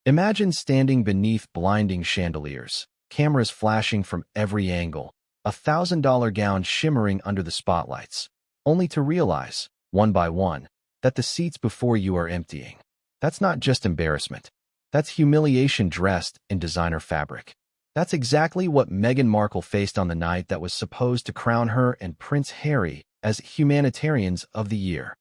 Imagine standing beneath blinding chandeliers, cameras flashing from every angle, $1,000 gown shimmering under the spotlights, only to realize, one by one, that the seats before you are emptying. That's not just embarrassment. That's humiliation dressed in designer fabric. That's exactly what Meghan Markle faced on the night that was supposed to crown her and Prince Harry as Humanitarians of the Year.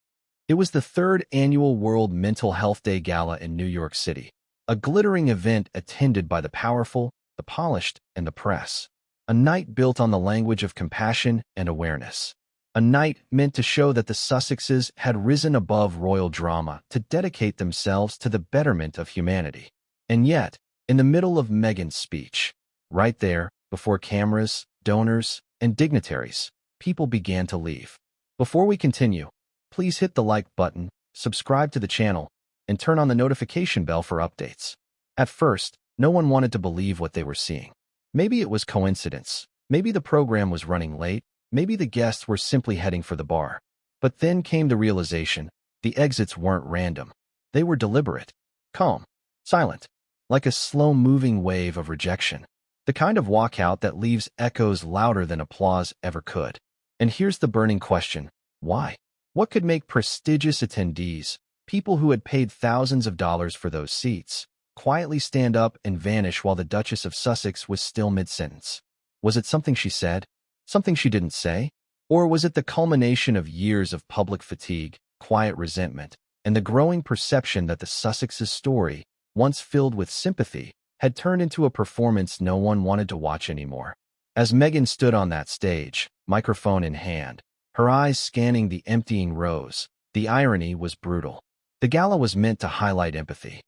It was the third annual World Mental Health Day Gala in New York City, a glittering event attended by the powerful, the polished, and the press. A night built on the language of compassion and awareness. A night meant to show that the Sussexes had risen above royal drama to dedicate themselves to the betterment of humanity. And yet, in the middle of Meghan's speech, right there, before cameras, donors, and dignitaries, people began to leave. Before we continue, please hit the like button, subscribe to the channel, and turn on the notification bell for updates. At first, no one wanted to believe what they were seeing. Maybe it was coincidence. Maybe the program was running late. Maybe the guests were simply heading for the bar. But then came the realization, the exits weren't random. They were deliberate, calm, silent, like a slow-moving wave of rejection. The kind of walkout that leaves echoes louder than applause ever could. And here's the burning question, why? What could make prestigious attendees, people who had paid thousands of dollars for those seats, quietly stand up and vanish while the Duchess of Sussex was still mid-sentence? Was it something she said? Something she didn't say? Or was it the culmination of years of public fatigue, quiet resentment, and the growing perception that the Sussexes' story, once filled with sympathy, had turned into a performance no one wanted to watch anymore? As Meghan stood on that stage, microphone in hand, her eyes scanning the emptying rows, the irony was brutal. The gala was meant to highlight empathy.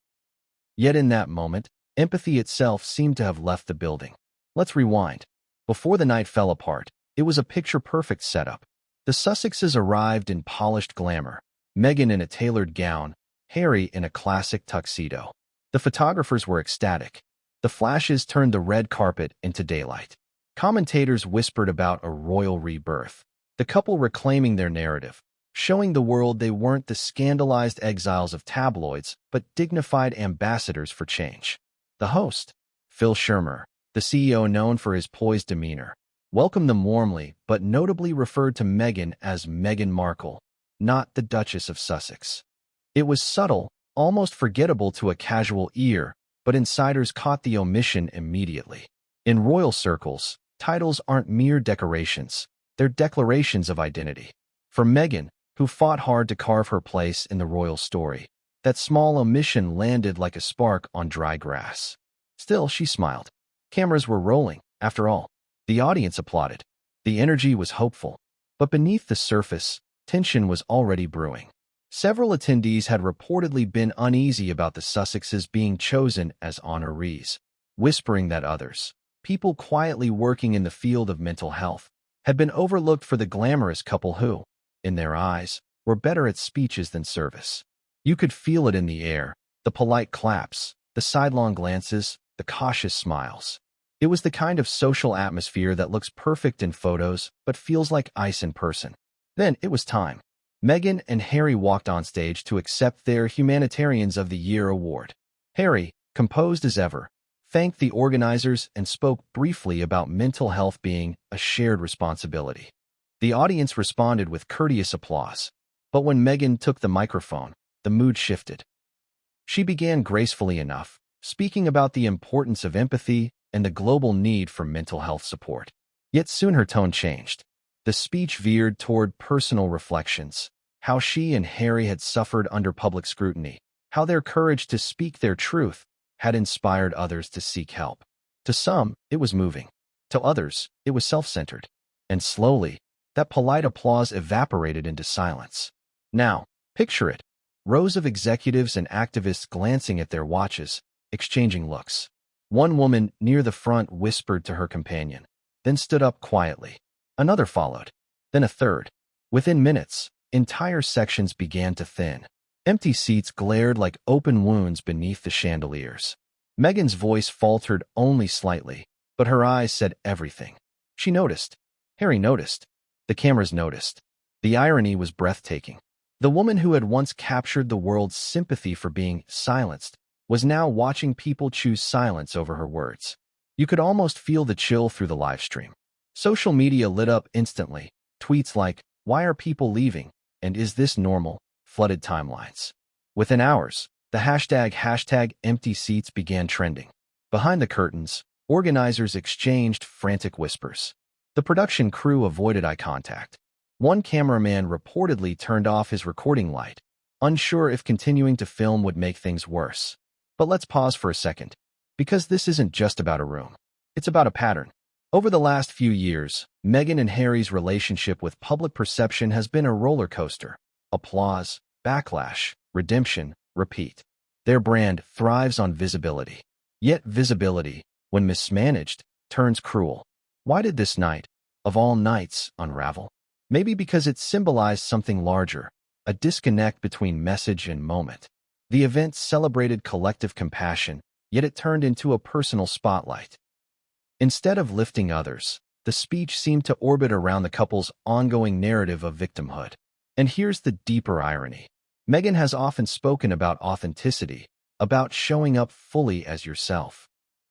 Yet in that moment, empathy itself seemed to have left the building. Let's rewind. Before the night fell apart, it was a picture-perfect setup. The Sussexes arrived in polished glamour, Meghan in a tailored gown, Harry in a classic tuxedo. The photographers were ecstatic. The flashes turned the red carpet into daylight. Commentators whispered about a royal rebirth, the couple reclaiming their narrative, showing the world they weren't the scandalized exiles of tabloids, but dignified ambassadors for change. The host, Phil Schermer, the CEO known for his poised demeanor, welcomed them warmly but notably referred to Meghan as Meghan Markle, not the Duchess of Sussex. It was subtle, almost forgettable to a casual ear, but insiders caught the omission immediately. In royal circles, titles aren't mere decorations, they're declarations of identity. For Meghan, who fought hard to carve her place in the royal story, that small omission landed like a spark on dry grass. Still, she smiled. Cameras were rolling, after all. The audience applauded. The energy was hopeful. But beneath the surface, tension was already brewing. Several attendees had reportedly been uneasy about the Sussexes being chosen as honorees, whispering that others, people quietly working in the field of mental health, had been overlooked for the glamorous couple who, in their eyes, were better at speeches than service. You could feel it in the air, the polite claps, the sidelong glances, the cautious smiles. It was the kind of social atmosphere that looks perfect in photos but feels like ice in person. Then it was time. Meghan and Harry walked on stage to accept their Humanitarians of the Year award. Harry, composed as ever, thanked the organizers and spoke briefly about mental health being a shared responsibility. The audience responded with courteous applause. But when Meghan took the microphone, the mood shifted. She began gracefully enough, speaking about the importance of empathy and the global need for mental health support. Yet soon her tone changed. The speech veered toward personal reflections, how she and Harry had suffered under public scrutiny, how their courage to speak their truth had inspired others to seek help. To some, it was moving. To others, it was self-centered. And slowly, that polite applause evaporated into silence. Now, picture it. Rows of executives and activists glancing at their watches, exchanging looks. One woman near the front whispered to her companion, then stood up quietly. Another followed, then a third. Within minutes, entire sections began to thin. Empty seats glared like open wounds beneath the chandeliers. Meghan's voice faltered only slightly, but her eyes said everything. She noticed. Harry noticed. The cameras noticed. The irony was breathtaking. The woman who had once captured the world's sympathy for being silenced, was now watching people choose silence over her words. You could almost feel the chill through the live stream. Social media lit up instantly. Tweets like, "Why are people leaving?" and "Is this normal?" flooded timelines. Within hours, the hashtag empty seats began trending. Behind the curtains, organizers exchanged frantic whispers. The production crew avoided eye contact. One cameraman reportedly turned off his recording light, unsure if continuing to film would make things worse. But let's pause for a second, because this isn't just about a room. It's about a pattern. Over the last few years, Meghan and Harry's relationship with public perception has been a roller coaster. Applause, backlash, redemption, repeat. Their brand thrives on visibility. Yet visibility, when mismanaged, turns cruel. Why did this night, of all nights, unravel? Maybe because it symbolized something larger, a disconnect between message and moment. The event celebrated collective compassion, yet it turned into a personal spotlight. Instead of lifting others, the speech seemed to orbit around the couple's ongoing narrative of victimhood. And here's the deeper irony. Meghan has often spoken about authenticity, about showing up fully as yourself.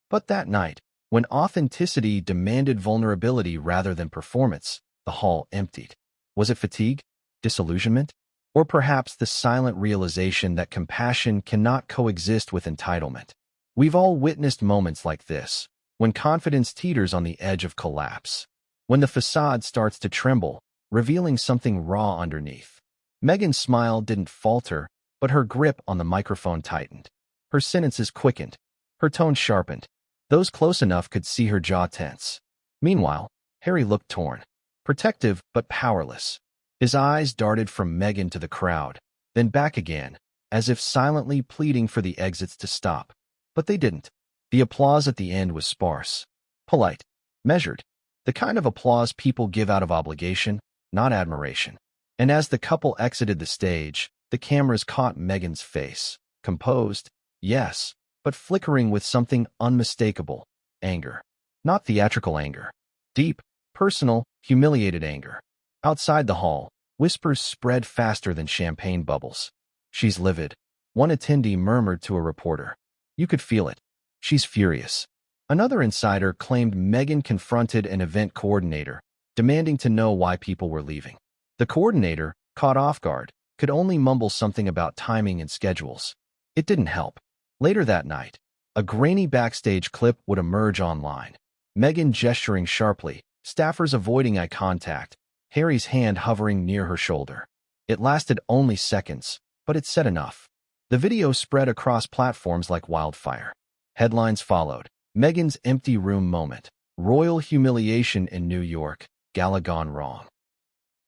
But that night, when authenticity demanded vulnerability rather than performance, the hall emptied. Was it fatigue? Disillusionment? Or perhaps the silent realization that compassion cannot coexist with entitlement? We've all witnessed moments like this, when confidence teeters on the edge of collapse, when the facade starts to tremble, revealing something raw underneath. Meghan's smile didn't falter, but her grip on the microphone tightened. Her sentences quickened, her tone sharpened. Those close enough could see her jaw tense. Meanwhile, Harry looked torn, protective but powerless. His eyes darted from Meghan to the crowd, then back again, as if silently pleading for the exits to stop. But they didn't. The applause at the end was sparse, polite, measured, the kind of applause people give out of obligation, not admiration. And as the couple exited the stage, the cameras caught Meghan's face, composed, yes, but flickering with something unmistakable: anger. Not theatrical anger. Deep, personal, humiliated anger. Outside the hall, whispers spread faster than champagne bubbles. "She's livid," one attendee murmured to a reporter. "You could feel it. She's furious." Another insider claimed Meghan confronted an event coordinator, demanding to know why people were leaving. The coordinator, caught off guard, could only mumble something about timing and schedules. It didn't help. Later that night, a grainy backstage clip would emerge online. Meghan gesturing sharply, staffers avoiding eye contact, Harry's hand hovering near her shoulder. It lasted only seconds, but it said enough. The video spread across platforms like wildfire. Headlines followed. Meghan's empty room moment. Royal humiliation in New York. Gala gone wrong.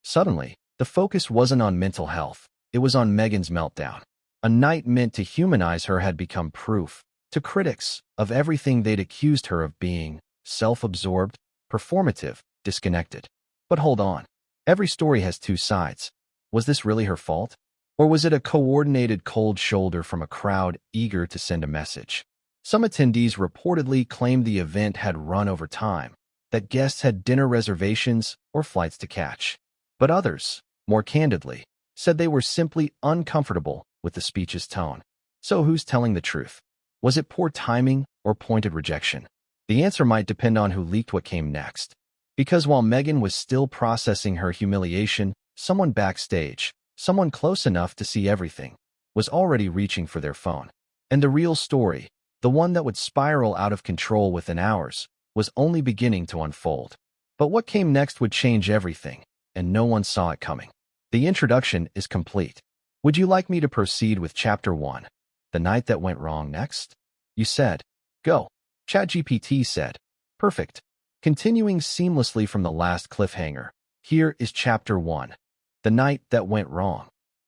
Suddenly, the focus wasn't on mental health. It was on Meghan's meltdown. A night meant to humanize her had become proof, to critics, of everything they'd accused her of being: self-absorbed, performative, disconnected. But hold on. Every story has two sides. Was this really her fault? Or was it a coordinated cold shoulder from a crowd eager to send a message? Some attendees reportedly claimed the event had run over time, that guests had dinner reservations or flights to catch. But others, more candidly, said they were simply uncomfortable with the speech's tone. So who's telling the truth? Was it poor timing or pointed rejection? The answer might depend on who leaked what came next. Because while Meghan was still processing her humiliation, someone backstage, someone close enough to see everything, was already reaching for their phone. And the real story, the one that would spiral out of control within hours, was only beginning to unfold. But what came next would change everything, and no one saw it coming. The introduction is complete. Would you like me to proceed with Chapter 1? The night that went wrong next? You said, go. ChatGPT said, perfect. Continuing seamlessly from the last cliffhanger, here is Chapter 1. The night that went wrong.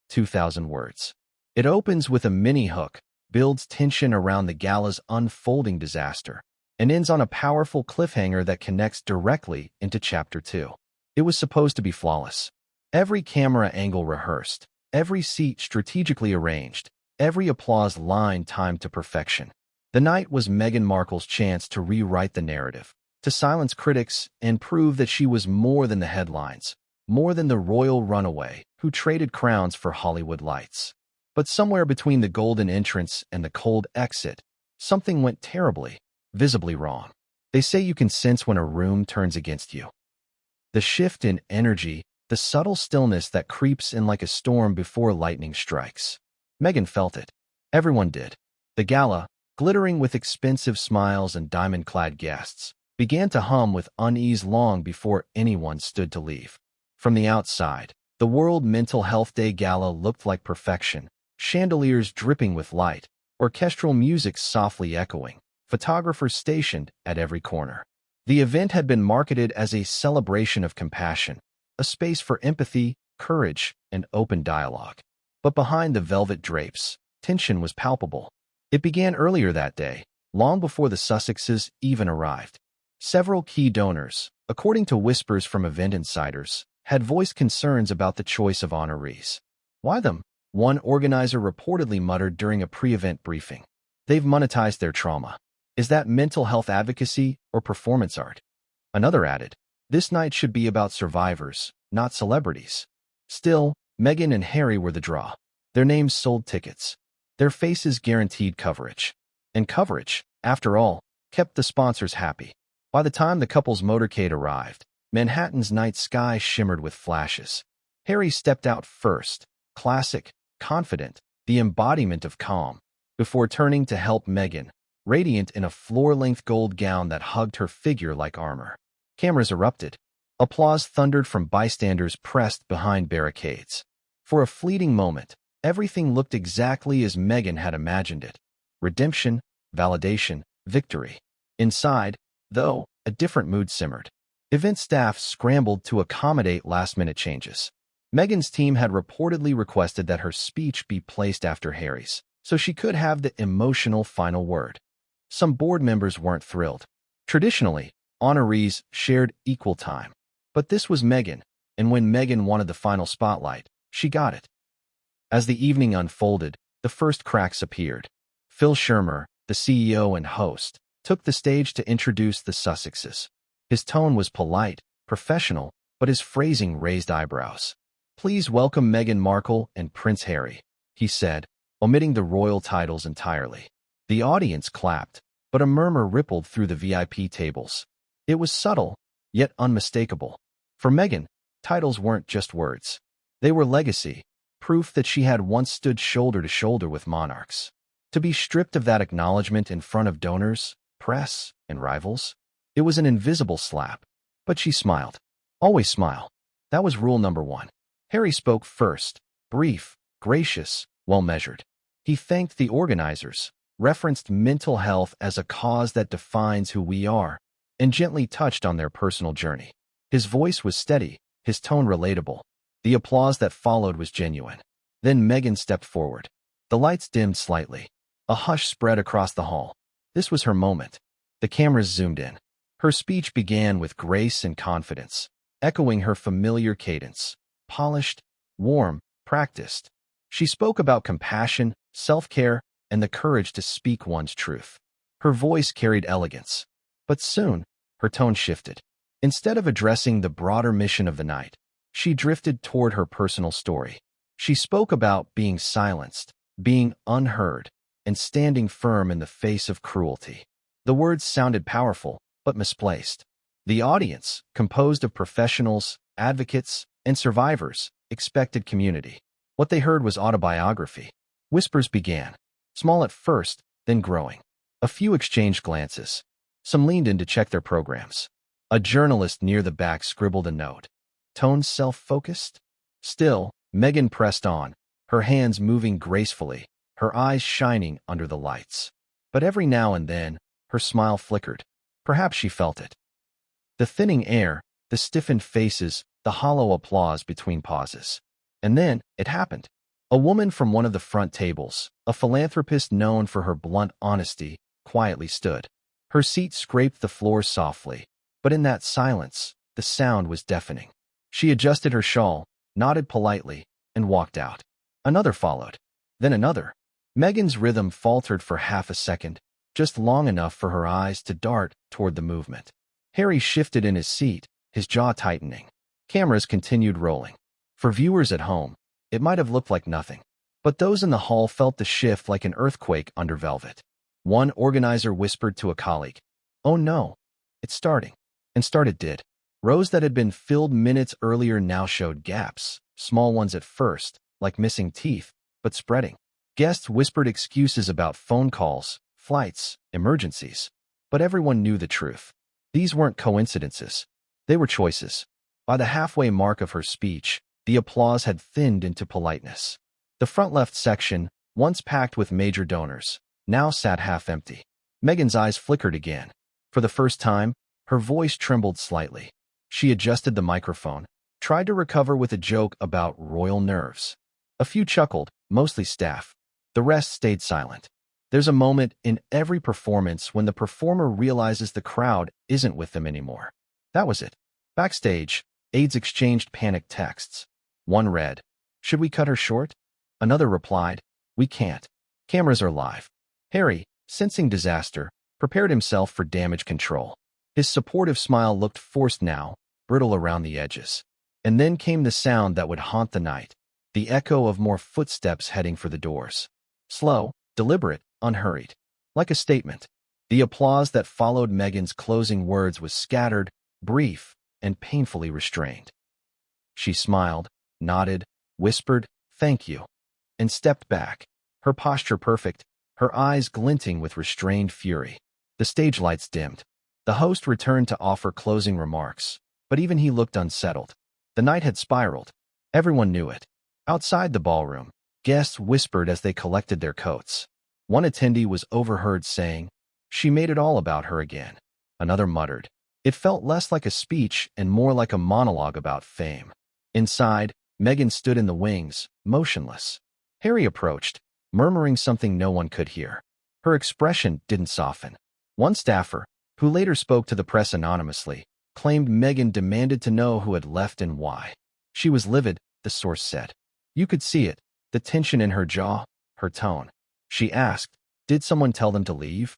2,000 words. It opens with a mini hook, builds tension around the gala's unfolding disaster, and ends on a powerful cliffhanger that connects directly into Chapter 2. It was supposed to be flawless. Every camera angle rehearsed, every seat strategically arranged, every applause line timed to perfection. The night was Meghan Markle's chance to rewrite the narrative, to silence critics and prove that she was more than the headlines, more than the royal runaway who traded crowns for Hollywood lights. But somewhere between the golden entrance and the cold exit, something went terribly, visibly wrong. They say you can sense when a room turns against you. The shift in energy, the subtle stillness that creeps in like a storm before lightning strikes. Meghan felt it. Everyone did. The gala, glittering with expensive smiles and diamond-clad guests, began to hum with unease long before anyone stood to leave. From the outside, the World Mental Health Day Gala looked like perfection, chandeliers dripping with light, orchestral music softly echoing, photographers stationed at every corner. The event had been marketed as a celebration of compassion, a space for empathy, courage, and open dialogue. But behind the velvet drapes, tension was palpable. It began earlier that day, long before the Sussexes even arrived. Several key donors, according to whispers from event insiders, had voiced concerns about the choice of honorees. Why them? One organizer reportedly muttered during a pre-event briefing. They've monetized their trauma. Is that mental health advocacy or performance art? Another added, this night should be about survivors, not celebrities. Still, Meghan and Harry were the draw. Their names sold tickets. Their faces guaranteed coverage. And coverage, after all, kept the sponsors happy. By the time the couple's motorcade arrived, Manhattan's night sky shimmered with flashes. Harry stepped out first, classic, confident, the embodiment of calm, before turning to help Meghan, radiant in a floor-length gold gown that hugged her figure like armor. Cameras erupted. Applause thundered from bystanders pressed behind barricades. For a fleeting moment, everything looked exactly as Meghan had imagined it. Redemption, validation, victory. Inside, though, a different mood simmered. Event staff scrambled to accommodate last-minute changes. Meghan's team had reportedly requested that her speech be placed after Harry's, so she could have the emotional final word. Some board members weren't thrilled. Traditionally, honorees shared equal time. But this was Meghan, and when Meghan wanted the final spotlight, she got it. As the evening unfolded, the first cracks appeared. Phil Schermer, the CEO and host, took the stage to introduce the Sussexes. His tone was polite, professional, but his phrasing raised eyebrows. Please welcome Meghan Markle and Prince Harry, he said, omitting the royal titles entirely. The audience clapped, but a murmur rippled through the VIP tables. It was subtle, yet unmistakable. For Meghan, titles weren't just words. They were legacy, proof that she had once stood shoulder to shoulder with monarchs. To be stripped of that acknowledgement in front of donors, press, and rivals, it was an invisible slap. But she smiled. Always smile. That was rule number one. Harry spoke first, brief, gracious, well-measured. He thanked the organizers, referenced mental health as a cause that defines who we are, and gently touched on their personal journey. His voice was steady, his tone relatable. The applause that followed was genuine. Then Meghan stepped forward. The lights dimmed slightly. A hush spread across the hall. This was her moment. The cameras zoomed in. Her speech began with grace and confidence, echoing her familiar cadence. Polished, warm, practiced. She spoke about compassion, self-care, and the courage to speak one's truth. Her voice carried elegance. But soon, her tone shifted. Instead of addressing the broader mission of the night, she drifted toward her personal story. She spoke about being silenced, being unheard, and standing firm in the face of cruelty. The words sounded powerful, but misplaced. The audience, composed of professionals, advocates, and survivors, expected community. What they heard was autobiography. Whispers began, small at first, then growing. A few exchanged glances. Some leaned in to check their programs. A journalist near the back scribbled a note. Tone self-focused? Still, Meghan pressed on, her hands moving gracefully, her eyes shining under the lights. But every now and then, her smile flickered. Perhaps she felt it. The thinning air, the stiffened faces, the hollow applause between pauses. And then, it happened. A woman from one of the front tables, a philanthropist known for her blunt honesty, quietly stood. Her seat scraped the floor softly, but in that silence, the sound was deafening. She adjusted her shawl, nodded politely, and walked out. Another followed. Then another. Meghan's rhythm faltered for half a second, just long enough for her eyes to dart toward the movement. Harry shifted in his seat, his jaw tightening. Cameras continued rolling. For viewers at home, it might have looked like nothing. But those in the hall felt the shift like an earthquake under velvet. One organizer whispered to a colleague, "Oh no, it's starting." And start it did. Rows that had been filled minutes earlier now showed gaps, small ones at first, like missing teeth, but spreading. Guests whispered excuses about phone calls, flights, emergencies. But everyone knew the truth. These weren't coincidences. They were choices. By the halfway mark of her speech, the applause had thinned into politeness. The front left section, once packed with major donors, now sat half empty. Meghan's eyes flickered again. For the first time, her voice trembled slightly. She adjusted the microphone, tried to recover with a joke about royal nerves. A few chuckled, mostly staff. The rest stayed silent. There's a moment in every performance when the performer realizes the crowd isn't with them anymore. That was it. Backstage, aides exchanged panicked texts. One read, "Should we cut her short?" Another replied, "We can't. Cameras are live." Harry, sensing disaster, prepared himself for damage control. His supportive smile looked forced now, brittle around the edges. And then came the sound that would haunt the night, the echo of more footsteps heading for the doors. Slow, deliberate, unhurried. Like a statement. The applause that followed Meghan's closing words was scattered, brief, and painfully restrained. She smiled, nodded, whispered, "Thank you," and stepped back, her posture perfect, her eyes glinting with restrained fury. The stage lights dimmed. The host returned to offer closing remarks, but even he looked unsettled. The night had spiraled. Everyone knew it. Outside the ballroom, guests whispered as they collected their coats. One attendee was overheard saying, "She made it all about her again." Another muttered, "It felt less like a speech and more like a monologue about fame." Inside, Meghan stood in the wings, motionless. Harry approached, murmuring something no one could hear. Her expression didn't soften. One staffer, who later spoke to the press anonymously, claimed Meghan demanded to know who had left and why. She was livid, the source said. You could see it, the tension in her jaw, her tone. She asked, "Did someone tell them to leave?"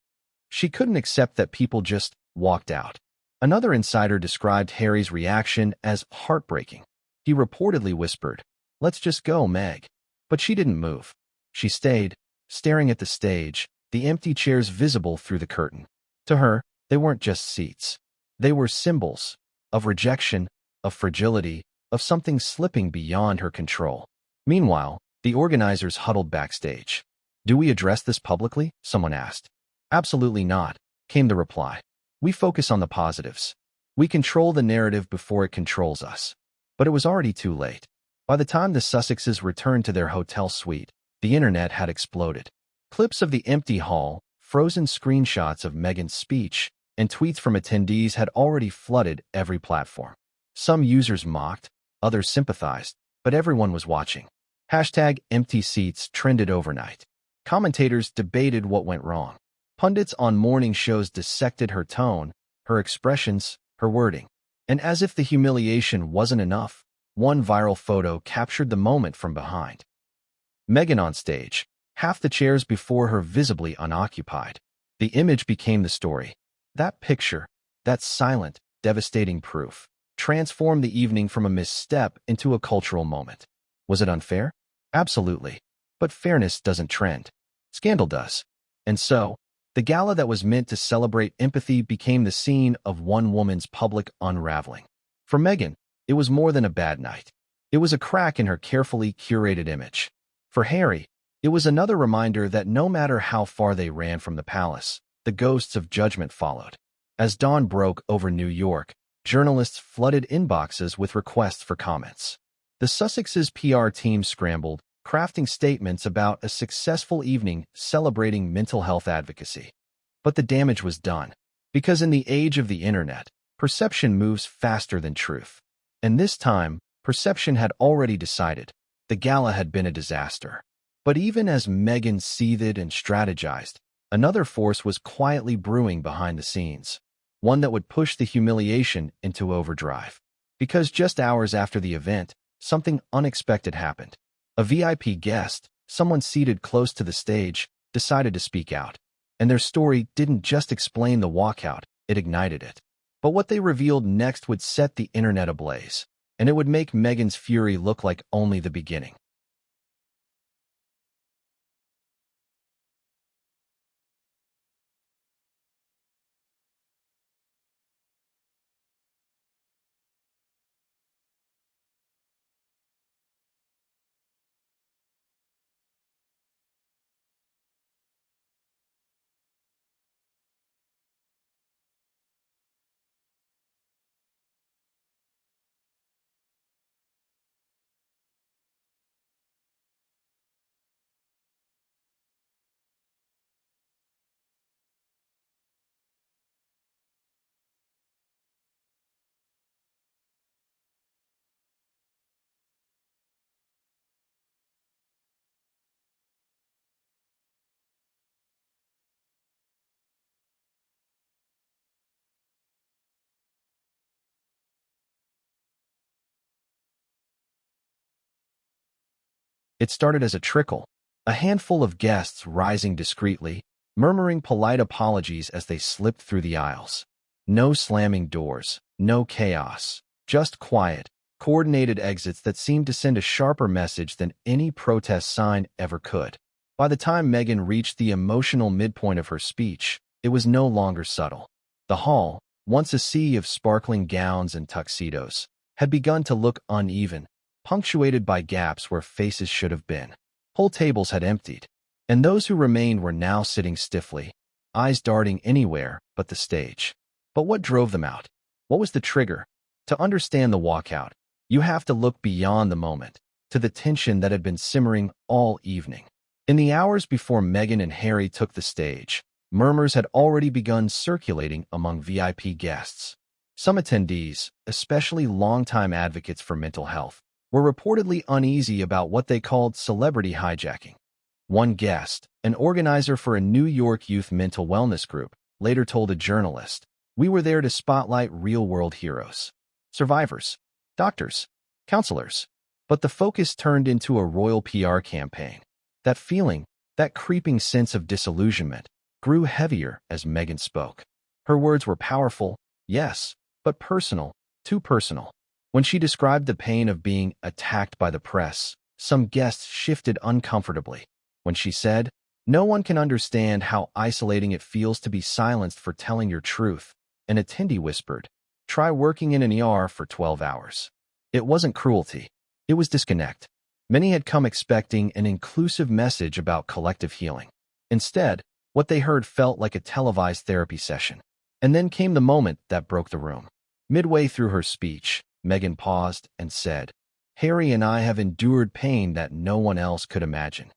She couldn't accept that people just walked out. Another insider described Harry's reaction as heartbreaking. He reportedly whispered, "Let's just go, Meg." But she didn't move. She stayed, staring at the stage, the empty chairs visible through the curtain. To her, they weren't just seats. They were symbols of rejection, of fragility, of something slipping beyond her control. Meanwhile, the organizers huddled backstage. "Do we address this publicly?" someone asked. "Absolutely not," came the reply. "We focus on the positives. We control the narrative before it controls us." But it was already too late. By the time the Sussexes returned to their hotel suite, the internet had exploded. Clips of the empty hall, frozen screenshots of Meghan's speech, and tweets from attendees had already flooded every platform. Some users mocked, others sympathized, but everyone was watching. #empty seats trended overnight. Commentators debated what went wrong. Pundits on morning shows dissected her tone, her expressions, her wording. And as if the humiliation wasn't enough, one viral photo captured the moment from behind. Meghan on stage, half the chairs before her visibly unoccupied. The image became the story. That picture, that silent, devastating proof, transformed the evening from a misstep into a cultural moment. Was it unfair? Absolutely. But fairness doesn't trend. Scandal does. And so, the gala that was meant to celebrate empathy became the scene of one woman's public unraveling. For Meghan, it was more than a bad night. It was a crack in her carefully curated image. For Harry, it was another reminder that no matter how far they ran from the palace, the ghosts of judgment followed. As dawn broke over New York, journalists flooded inboxes with requests for comments. The Sussexes' PR team scrambled, crafting statements about a successful evening celebrating mental health advocacy. But the damage was done, because in the age of the internet, perception moves faster than truth. And this time, perception had already decided. The gala had been a disaster. But even as Meghan seethed and strategized, another force was quietly brewing behind the scenes, one that would push the humiliation into overdrive. Because just hours after the event, something unexpected happened. A VIP guest, someone seated close to the stage, decided to speak out. And their story didn't just explain the walkout, it ignited it. But what they revealed next would set the internet ablaze, and it would make Meghan's fury look like only the beginning. It started as a trickle, a handful of guests rising discreetly, murmuring polite apologies as they slipped through the aisles. No slamming doors, no chaos, just quiet, coordinated exits that seemed to send a sharper message than any protest sign ever could. By the time Meghan reached the emotional midpoint of her speech, it was no longer subtle. The hall, once a sea of sparkling gowns and tuxedos, had begun to look uneven, punctuated by gaps where faces should have been. Whole tables had emptied, and those who remained were now sitting stiffly, eyes darting anywhere but the stage. But what drove them out? What was the trigger? To understand the walkout, you have to look beyond the moment, to the tension that had been simmering all evening. In the hours before Meghan and Harry took the stage, murmurs had already begun circulating among VIP guests. Some attendees, especially longtime advocates for mental health, were reportedly uneasy about what they called celebrity hijacking. One guest, an organizer for a New York youth mental wellness group, later told a journalist, "We were there to spotlight real-world heroes. Survivors, doctors, counselors." But the focus turned into a royal PR campaign. That feeling, that creeping sense of disillusionment, grew heavier as Meghan spoke. Her words were powerful, yes, but personal, too personal. When she described the pain of being attacked by the press, some guests shifted uncomfortably. When she said, "No one can understand how isolating it feels to be silenced for telling your truth," an attendee whispered, "Try working in an ER for 12 hours. It wasn't cruelty. It was disconnect. Many had come expecting an inclusive message about collective healing. Instead, what they heard felt like a televised therapy session. And then came the moment that broke the room. Midway through her speech, Meghan paused and said, "Harry and I have endured pain that no one else could imagine."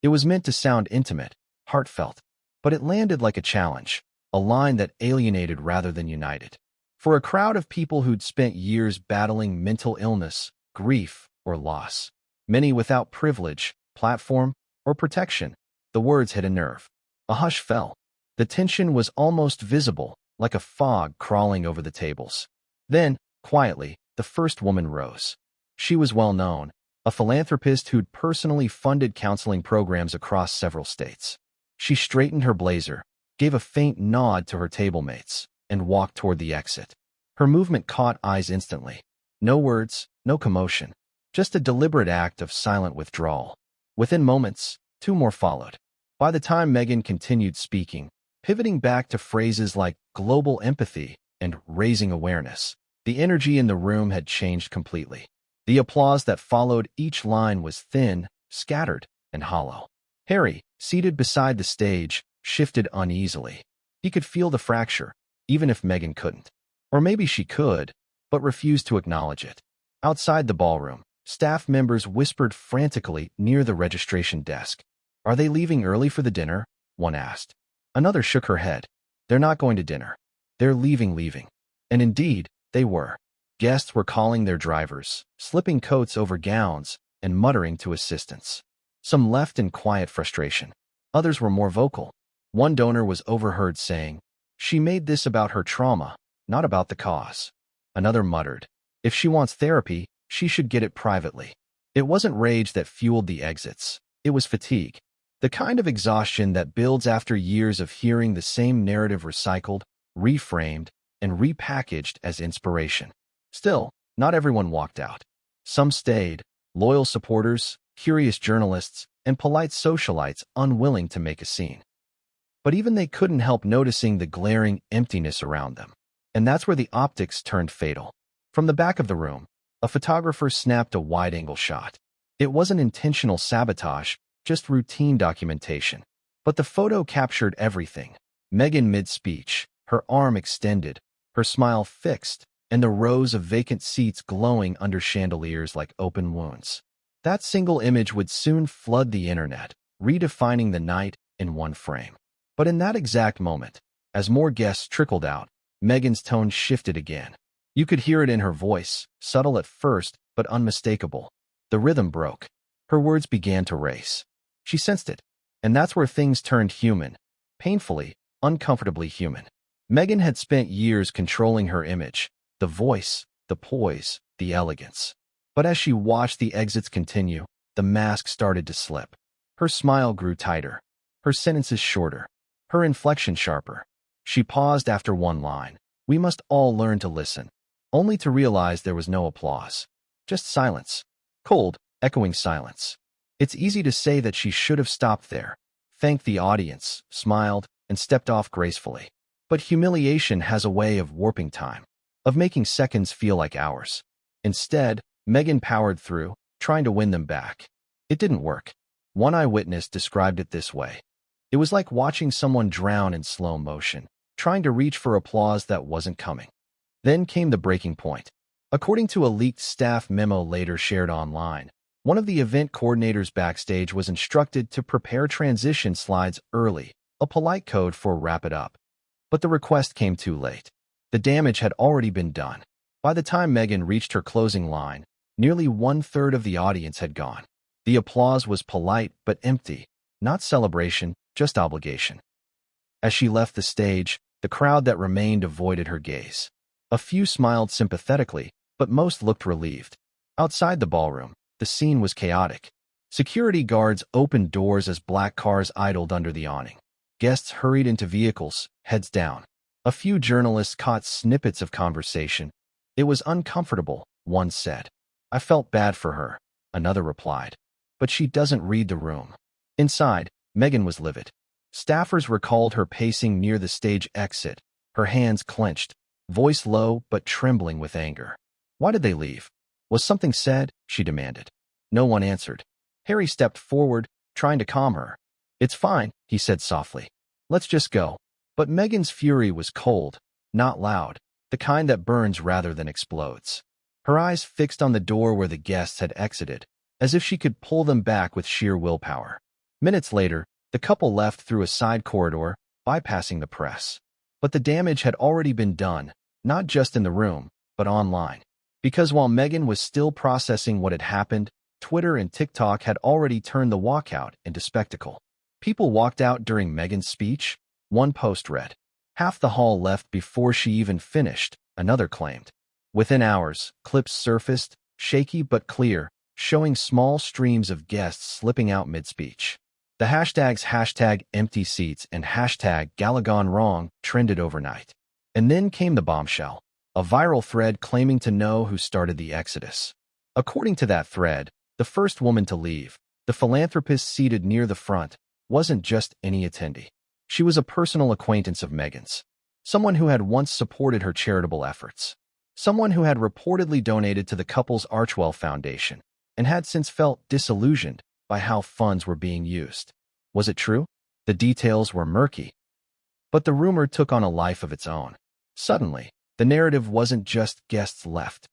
It was meant to sound intimate, heartfelt, but it landed like a challenge, a line that alienated rather than united. For a crowd of people who'd spent years battling mental illness, grief, or loss, many without privilege, platform, or protection, the words hit a nerve. A hush fell. The tension was almost visible, like a fog crawling over the tables. Then, quietly, the first woman rose. She was well known, a philanthropist who'd personally funded counseling programs across several states. She straightened her blazer, gave a faint nod to her table mates, and walked toward the exit. Her movement caught eyes instantly. No words, no commotion, just a deliberate act of silent withdrawal. Within moments, two more followed. By the time Meghan continued speaking, pivoting back to phrases like global empathy and raising awareness, the energy in the room had changed completely. The applause that followed each line was thin, scattered, and hollow. Harry, seated beside the stage, shifted uneasily. He could feel the fracture, even if Meghan couldn't. Or maybe she could, but refused to acknowledge it. Outside the ballroom, staff members whispered frantically near the registration desk. "Are they leaving early for the dinner?" one asked. Another shook her head. "They're not going to dinner. They're leaving. And indeed, they were. Guests were calling their drivers, slipping coats over gowns, and muttering to assistants. Some left in quiet frustration. Others were more vocal. One donor was overheard saying, "She made this about her trauma, not about the cause." Another muttered, "If she wants therapy, she should get it privately." It wasn't rage that fueled the exits. It was fatigue. The kind of exhaustion that builds after years of hearing the same narrative recycled, reframed, and repackaged as inspiration. Still, not everyone walked out. Some stayed, loyal supporters, curious journalists, and polite socialites unwilling to make a scene. But even they couldn't help noticing the glaring emptiness around them. And that's where the optics turned fatal. From the back of the room, a photographer snapped a wide-angle shot. It wasn't intentional sabotage, just routine documentation. But the photo captured everything. Meghan mid-speech, her arm extended, her smile fixed, and the rows of vacant seats glowing under chandeliers like open wounds. That single image would soon flood the internet, redefining the night in one frame. But in that exact moment, as more guests trickled out, Meghan's tone shifted again. You could hear it in her voice, subtle at first, but unmistakable. The rhythm broke. Her words began to race. She sensed it. And that's where things turned human. Painfully, uncomfortably human. Meghan had spent years controlling her image, the voice, the poise, the elegance. But as she watched the exits continue, the mask started to slip. Her smile grew tighter, her sentences shorter, her inflection sharper. She paused after one line. "We must all learn to listen," only to realize there was no applause. Just silence. Cold, echoing silence. It's easy to say that she should have stopped there, thanked the audience, smiled, and stepped off gracefully. But humiliation has a way of warping time, of making seconds feel like hours. Instead, Meghan powered through, trying to win them back. It didn't work. One eyewitness described it this way. It was like watching someone drown in slow motion, trying to reach for applause that wasn't coming. Then came the breaking point. According to a leaked staff memo later shared online, one of the event coordinators backstage was instructed to prepare transition slides early, a polite code for wrap it up. But the request came too late. The damage had already been done. By the time Meghan reached her closing line, nearly one-third of the audience had gone. The applause was polite but empty, not celebration, just obligation. As she left the stage, the crowd that remained avoided her gaze. A few smiled sympathetically, but most looked relieved. Outside the ballroom, the scene was chaotic. Security guards opened doors as black cars idled under the awning. Guests hurried into vehicles, heads down. A few journalists caught snippets of conversation. "It was uncomfortable," one said. "I felt bad for her," another replied. "But she doesn't read the room." Inside, Meghan was livid. Staffers recalled her pacing near the stage exit, her hands clenched, voice low but trembling with anger. Why did they leave? Was something said? She demanded. No one answered. Harry stepped forward, trying to calm her. "It's fine," he said softly. "Let's just go." But Meghan's fury was cold, not loud, the kind that burns rather than explodes. Her eyes fixed on the door where the guests had exited, as if she could pull them back with sheer willpower. Minutes later, the couple left through a side corridor, bypassing the press. But the damage had already been done, not just in the room, but online. Because while Meghan was still processing what had happened, Twitter and TikTok had already turned the walkout into spectacle. People walked out during Meghan's speech. One post read, "Half the hall left before she even finished," another claimed. Within hours, clips surfaced, shaky but clear, showing small streams of guests slipping out mid-speech. The hashtags #EmptySeats and #GalaGoneWrong trended overnight. And then came the bombshell, a viral thread claiming to know who started the exodus. According to that thread, the first woman to leave, the philanthropist seated near the front, wasn't just any attendee. She was a personal acquaintance of Meghan's, someone who had once supported her charitable efforts, someone who had reportedly donated to the couple's Archwell Foundation, and had since felt disillusioned by how funds were being used. Was it true? The details were murky. But the rumor took on a life of its own. Suddenly, the narrative wasn't just guests left.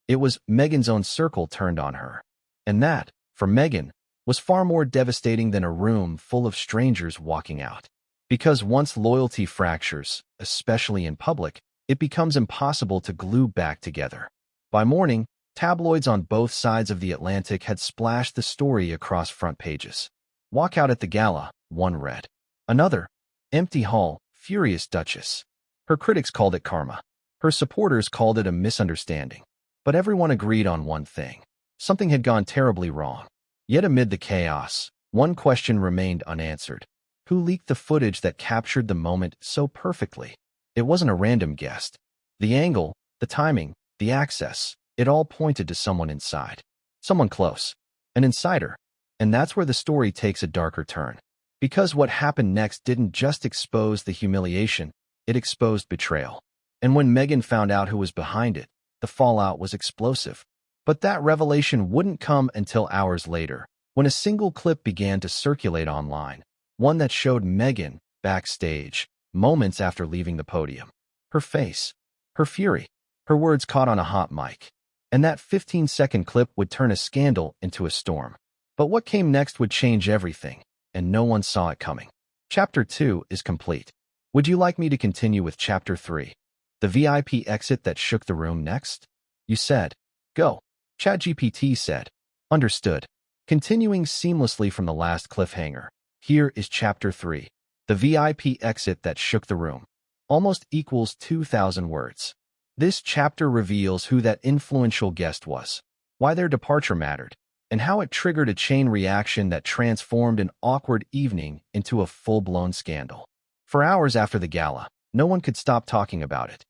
It was Meghan's own circle turned on her. And that, for Meghan, was far more devastating than a room full of strangers walking out. Because once loyalty fractures, especially in public, it becomes impossible to glue back together. By morning, tabloids on both sides of the Atlantic had splashed the story across front pages. "Walkout at the Gala," one read. Another, "Empty hall, furious Duchess." Her critics called it karma. Her supporters called it a misunderstanding. But everyone agreed on one thing. Something had gone terribly wrong. Yet amid the chaos, one question remained unanswered. Who leaked the footage that captured the moment so perfectly? It wasn't a random guest. The angle, the timing, the access, it all pointed to someone inside. Someone close. An insider. And that's where the story takes a darker turn. Because what happened next didn't just expose the humiliation, it exposed betrayal. And when Meghan found out who was behind it, the fallout was explosive. But that revelation wouldn't come until hours later, when a single clip began to circulate online, one that showed Meghan, backstage, moments after leaving the podium. Her face, her fury, her words caught on a hot mic. And that 15-second clip would turn a scandal into a storm. But what came next would change everything, and no one saw it coming. Chapter 2 is complete. Would you like me to continue with Chapter 3? The VIP exit that shook the room next? You said, "Go." ChatGPT said, "Understood." Continuing seamlessly from the last cliffhanger, here is Chapter 3. The VIP exit that shook the room. Almost equals 2,000 words. This chapter reveals who that influential guest was, why their departure mattered, and how it triggered a chain reaction that transformed an awkward evening into a full-blown scandal. For hours after the gala, no one could stop talking about it.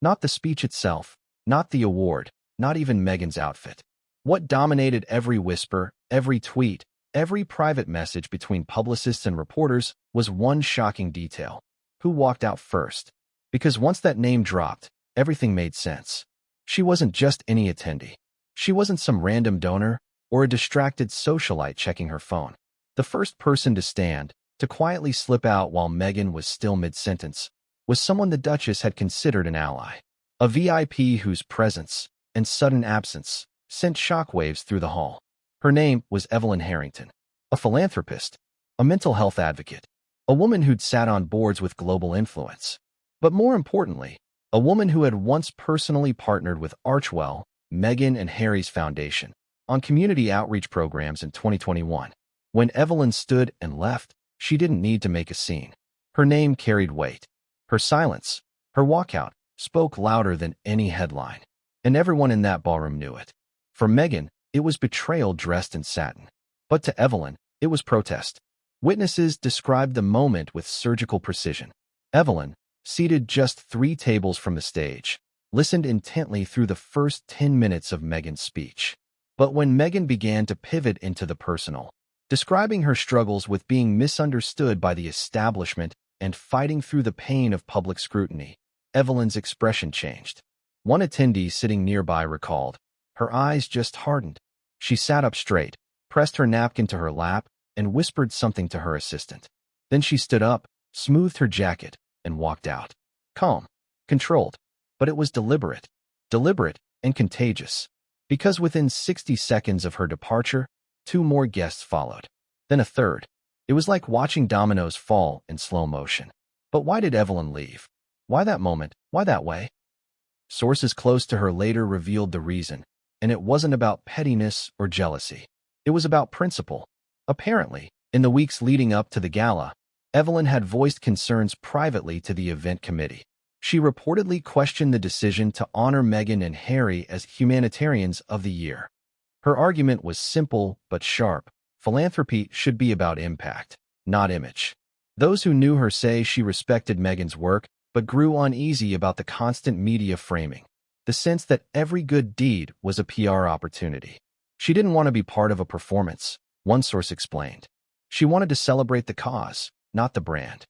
Not the speech itself, not the award, not even Meghan's outfit. What dominated every whisper, every tweet, every private message between publicists and reporters was one shocking detail: who walked out first. Because once that name dropped, everything made sense. She wasn't just any attendee. She wasn't some random donor or a distracted socialite checking her phone. The first person to stand, to quietly slip out while Meghan was still mid-sentence, was someone the Duchess had considered an ally. A VIP whose presence and sudden absence sent shockwaves through the hall. Her name was Evelyn Harrington, a philanthropist, a mental health advocate, a woman who'd sat on boards with global influence. But more importantly, a woman who had once personally partnered with Archewell, Meghan and Harry's foundation, on community outreach programs in 2021. When Evelyn stood and left, she didn't need to make a scene. Her name carried weight. Her silence, her walkout, spoke louder than any headline. And everyone in that ballroom knew it. For Meghan, it was betrayal dressed in satin. But to Evelyn, it was protest. Witnesses described the moment with surgical precision. Evelyn, seated just 3 tables from the stage, listened intently through the first 10 minutes of Meghan's speech. But when Meghan began to pivot into the personal, describing her struggles with being misunderstood by the establishment and fighting through the pain of public scrutiny, Evelyn's expression changed. One attendee sitting nearby recalled, her eyes just hardened. She sat up straight, pressed her napkin to her lap, and whispered something to her assistant. Then she stood up, smoothed her jacket, and walked out. Calm, controlled, but it was deliberate and contagious. Because within 60 seconds of her departure, 2 more guests followed. Then a third. It was like watching dominoes fall in slow motion. But why did Evelyn leave? Why that moment? Why that way? Sources close to her later revealed the reason, and it wasn't about pettiness or jealousy. It was about principle. Apparently, in the weeks leading up to the gala, Evelyn had voiced concerns privately to the event committee. She reportedly questioned the decision to honor Meghan and Harry as humanitarians of the year. Her argument was simple but sharp. Philanthropy should be about impact, not image. Those who knew her say she respected Meghan's work but grew uneasy about the constant media framing, the sense that every good deed was a PR opportunity. She didn't want to be part of a performance, one source explained. She wanted to celebrate the cause, not the brand.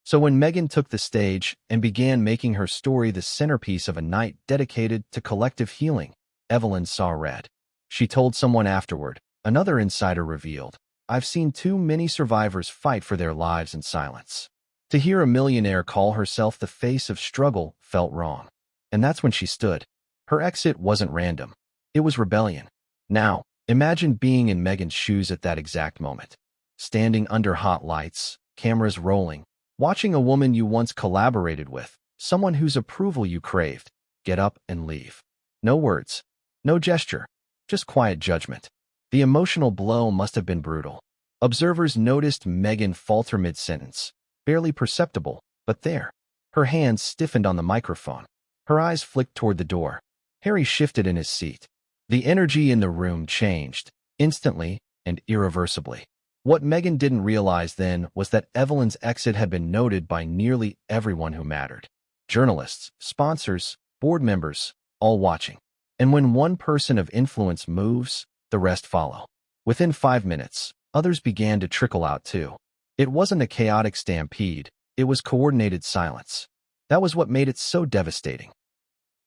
So when Meghan took the stage and began making her story the centerpiece of a night dedicated to collective healing, Evelyn saw red. She told someone afterward, another insider revealed, I've seen too many survivors fight for their lives in silence. To hear a millionaire call herself the face of struggle felt wrong. And that's when she stood. Her exit wasn't random. It was rebellion. Now, imagine being in Meghan's shoes at that exact moment. Standing under hot lights, cameras rolling, watching a woman you once collaborated with, someone whose approval you craved, get up and leave. No words, no gesture, just quiet judgment. The emotional blow must have been brutal. Observers noticed Meghan falter mid-sentence, barely perceptible, but there. Her hands stiffened on the microphone. Her eyes flicked toward the door. Harry shifted in his seat. The energy in the room changed, instantly and irreversibly. What Meghan didn't realize then was that Evelyn's exit had been noted by nearly everyone who mattered. Journalists, sponsors, board members, all watching. And when one person of influence moves, the rest follow. Within 5 minutes, others began to trickle out too. It wasn't a chaotic stampede, it was coordinated silence. That was what made it so devastating.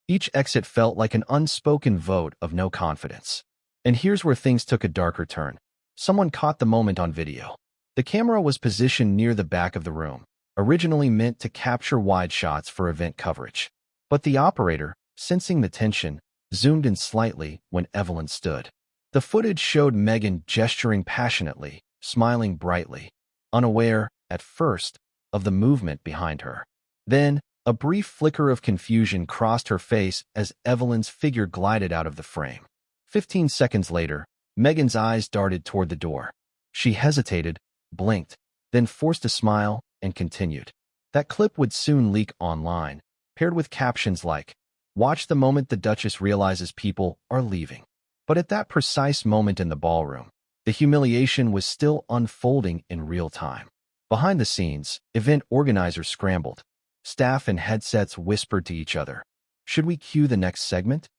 Each exit felt like an unspoken vote of no confidence. And here's where things took a darker turn. Someone caught the moment on video. The camera was positioned near the back of the room, originally meant to capture wide shots for event coverage. But the operator, sensing the tension, zoomed in slightly when Evelyn stood. The footage showed Meghan gesturing passionately, smiling brightly, unaware, at first, of the movement behind her. Then, a brief flicker of confusion crossed her face as Evelyn's figure glided out of the frame. 15 seconds later, Meghan's eyes darted toward the door. She hesitated, blinked, then forced a smile and continued. That clip would soon leak online, paired with captions like, "Watch the moment the Duchess realizes people are leaving." But at that precise moment in the ballroom, the humiliation was still unfolding in real time. Behind the scenes, event organizers scrambled. Staff in headsets whispered to each other. Should we cue the next segment?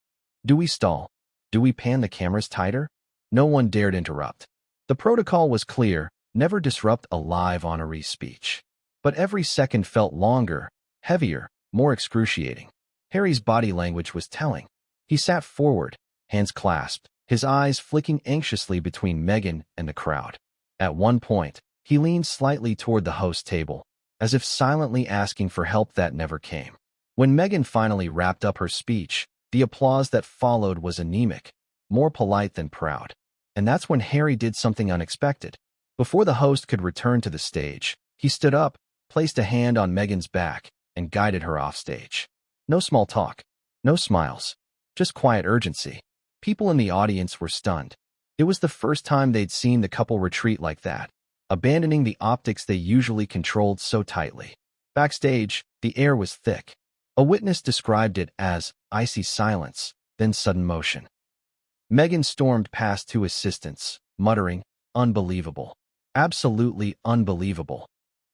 Do we stall? Do we pan the cameras tighter? No one dared interrupt. The protocol was clear: never disrupt a live honoree speech. But every second felt longer, heavier, more excruciating. Harry's body language was telling. He sat forward, hands clasped, his eyes flicking anxiously between Meghan and the crowd. At one point, he leaned slightly toward the host table, as if silently asking for help that never came. When Meghan finally wrapped up her speech, the applause that followed was anemic, more polite than proud. And that's when Harry did something unexpected. Before the host could return to the stage, he stood up, placed a hand on Meghan's back, and guided her offstage. No small talk, no smiles, just quiet urgency. People in the audience were stunned. It was the first time they'd seen the couple retreat like that, abandoning the optics they usually controlled so tightly. Backstage, the air was thick. A witness described it as icy silence, then sudden motion. Meghan stormed past two assistants, muttering, "Unbelievable. Absolutely unbelievable."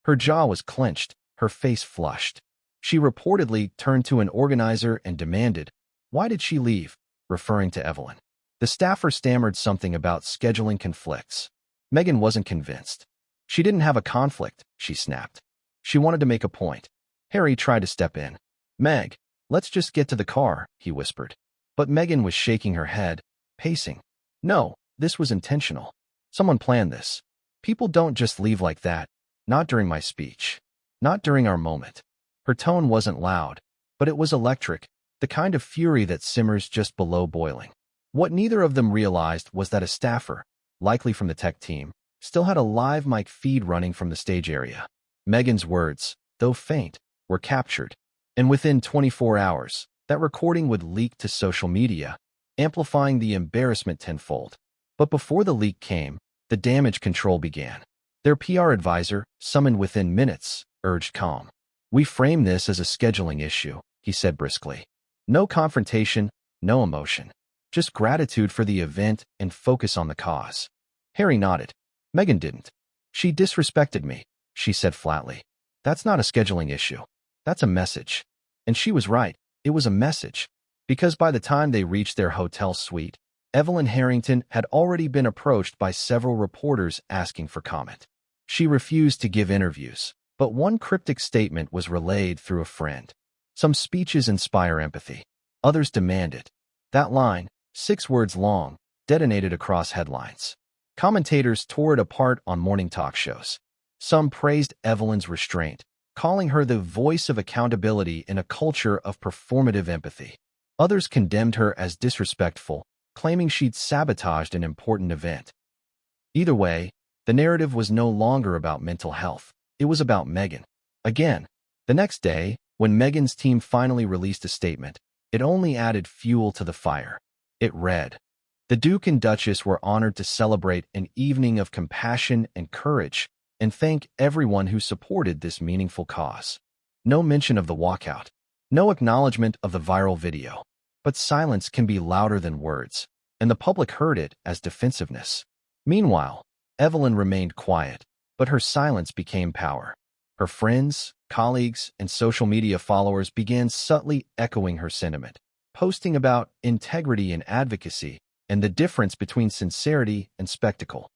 Her jaw was clenched, her face flushed. She reportedly turned to an organizer and demanded, "Why did she leave?" referring to Evelyn. The staffer stammered something about scheduling conflicts. Meghan wasn't convinced. She didn't have a conflict, she snapped. She wanted to make a point. Harry tried to step in. "Meg, let's just get to the car," he whispered. But Meghan was shaking her head, pacing. "No, this was intentional. Someone planned this. People don't just leave like that. Not during my speech. Not during our moment." Her tone wasn't loud, but it was electric, the kind of fury that simmers just below boiling. What neither of them realized was that a staffer, likely from the tech team, still had a live mic feed running from the stage area. Meghan's words, though faint, were captured, and within 24 hours, that recording would leak to social media, amplifying the embarrassment tenfold. But before the leak came, the damage control began. Their PR advisor, summoned within minutes, urged calm. "We frame this as a scheduling issue," he said briskly. "No confrontation, no emotion. Just gratitude for the event and focus on the cause." Harry nodded. Meghan didn't. "She disrespected me," she said flatly. "That's not a scheduling issue. That's a message." And she was right. It was a message. Because by the time they reached their hotel suite, Evelyn Harrington had already been approached by several reporters asking for comment. She refused to give interviews, but one cryptic statement was relayed through a friend. Some speeches inspire empathy. Others demand it. That line, 6 words long, detonated across headlines. Commentators tore it apart on morning talk shows. Some praised Evelyn's restraint, calling her the voice of accountability in a culture of performative empathy. Others condemned her as disrespectful, claiming she'd sabotaged an important event. Either way, the narrative was no longer about mental health. It was about Meghan. Again, the next day, when Meghan's team finally released a statement, it only added fuel to the fire. It read, "The Duke and Duchess were honored to celebrate an evening of compassion and courage and thank everyone who supported this meaningful cause." No mention of the walkout. No acknowledgement of the viral video. But silence can be louder than words, and the public heard it as defensiveness. Meanwhile, Evelyn remained quiet, but her silence became power. Her friends, colleagues, and social media followers began subtly echoing her sentiment, posting about integrity and advocacy and the difference between sincerity and spectacle.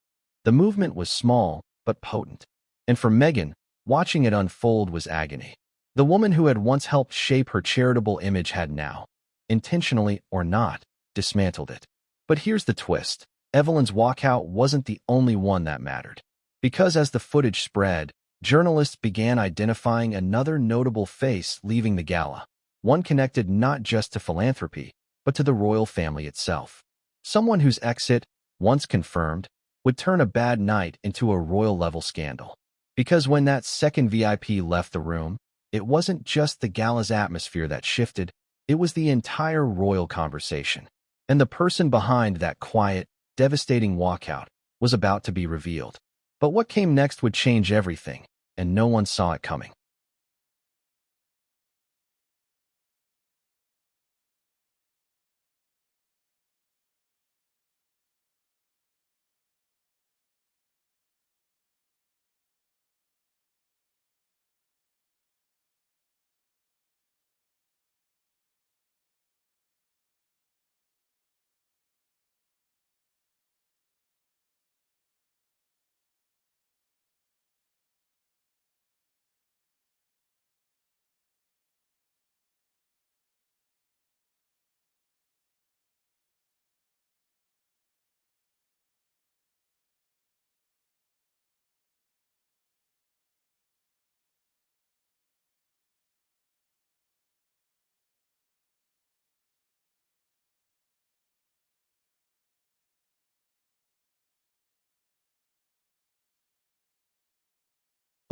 The movement was small, but potent. And for Meghan, watching it unfold was agony. The woman who had once helped shape her charitable image had now, intentionally or not, dismantled it. But here's the twist. Evelyn's walkout wasn't the only one that mattered. Because as the footage spread, journalists began identifying another notable face leaving the gala, one connected not just to philanthropy, but to the royal family itself. Someone whose exit, once confirmed, would turn a bad night into a royal-level scandal. Because when that second VIP left the room, it wasn't just the gala's atmosphere that shifted, it was the entire royal conversation. And the person behind that quiet, devastating walkout was about to be revealed. But what came next would change everything, and no one saw it coming.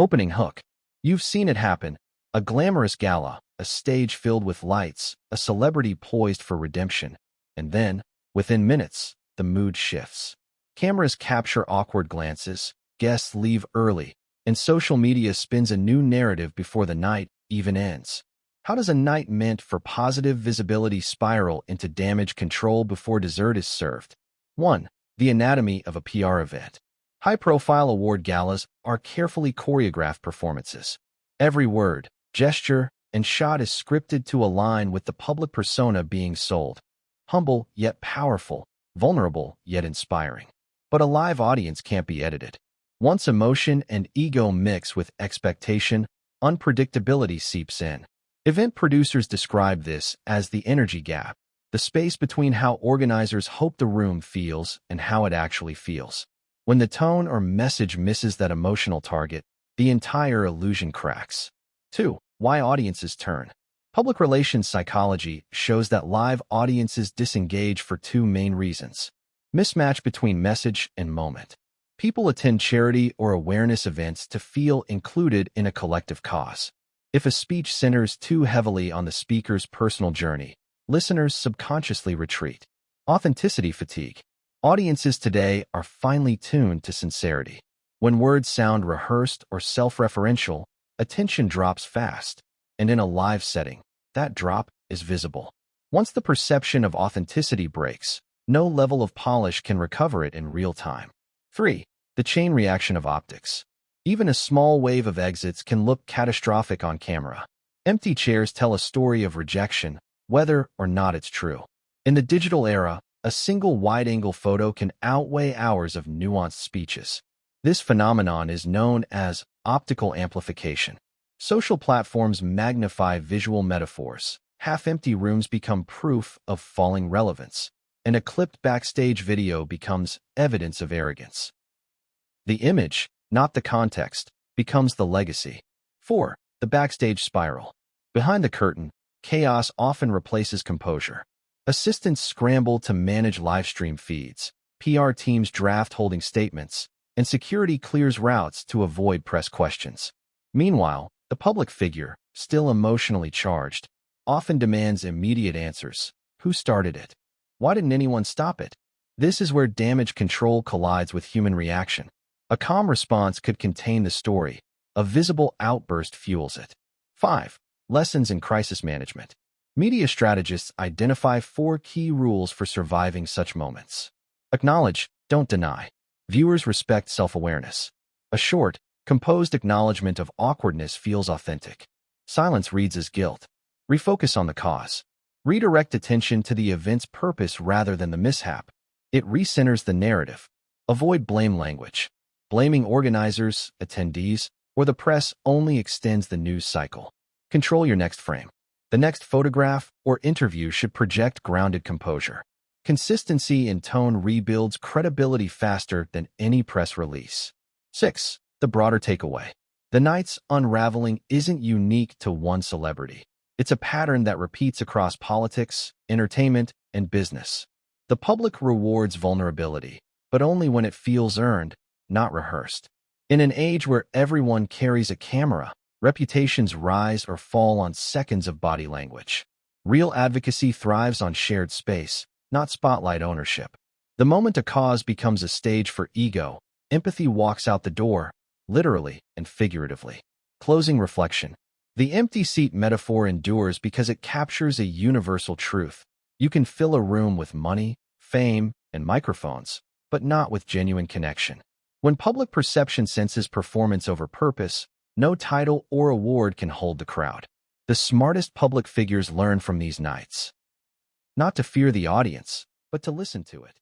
Opening hook. You've seen it happen. A glamorous gala, a stage filled with lights, a celebrity poised for redemption. And then, within minutes, the mood shifts. Cameras capture awkward glances, guests leave early, and social media spins a new narrative before the night even ends. How does a night meant for positive visibility spiral into damage control before dessert is served? 1. The anatomy of a PR event. High-profile award galas are carefully choreographed performances. Every word, gesture, and shot is scripted to align with the public persona being sold. Humble yet powerful, vulnerable yet inspiring. But a live audience can't be edited. Once emotion and ego mix with expectation, unpredictability seeps in. Event producers describe this as the energy gap, the space between how organizers hope the room feels and how it actually feels. When the tone or message misses that emotional target, the entire illusion cracks. 2. Why audiences turn. Public relations psychology shows that live audiences disengage for two main reasons. Mismatch between message and moment. People attend charity or awareness events to feel included in a collective cause. If a speech centers too heavily on the speaker's personal journey, listeners subconsciously retreat. Authenticity fatigue. Audiences today are finely tuned to sincerity. When words sound rehearsed or self-referential, attention drops fast, and in a live setting, that drop is visible. Once the perception of authenticity breaks, no level of polish can recover it in real time. 3. The chain reaction of optics. Even a small wave of exits can look catastrophic on camera. Empty chairs tell a story of rejection, whether or not it's true. In the digital era, a single wide-angle photo can outweigh hours of nuanced speeches. This phenomenon is known as optical amplification. Social platforms magnify visual metaphors. Half-empty rooms become proof of falling relevance, and a clipped backstage video becomes evidence of arrogance. The image, not the context, becomes the legacy. 4. The backstage spiral. Behind the curtain, chaos often replaces composure. Assistants scramble to manage livestream feeds, PR teams draft holding statements, and security clears routes to avoid press questions. Meanwhile, the public figure, still emotionally charged, often demands immediate answers. Who started it? Why didn't anyone stop it? This is where damage control collides with human reaction. A calm response could contain the story. A visible outburst fuels it. 5. Lessons in crisis management. Media strategists identify 4 key rules for surviving such moments. Acknowledge, don't deny. Viewers respect self-awareness. A short, composed acknowledgement of awkwardness feels authentic. Silence reads as guilt. Refocus on the cause. Redirect attention to the event's purpose rather than the mishap. It recenters the narrative. Avoid blame language. Blaming organizers, attendees, or the press only extends the news cycle. Control your next frame. The next photograph or interview should project grounded composure. Consistency in tone rebuilds credibility faster than any press release. 6. The broader takeaway. The night's unraveling isn't unique to one celebrity. It's a pattern that repeats across politics, entertainment, and business. The public rewards vulnerability, but only when it feels earned, not rehearsed. In an age where everyone carries a camera, reputations rise or fall on seconds of body language. Real advocacy thrives on shared space, not spotlight ownership. The moment a cause becomes a stage for ego, empathy walks out the door, literally and figuratively. Closing reflection. The empty seat metaphor endures because it captures a universal truth. You can fill a room with money, fame, and microphones, but not with genuine connection. When public perception senses performance over purpose, no title or award can hold the crowd. The smartest public figures learn from these nights. Not to fear the audience, but to listen to it.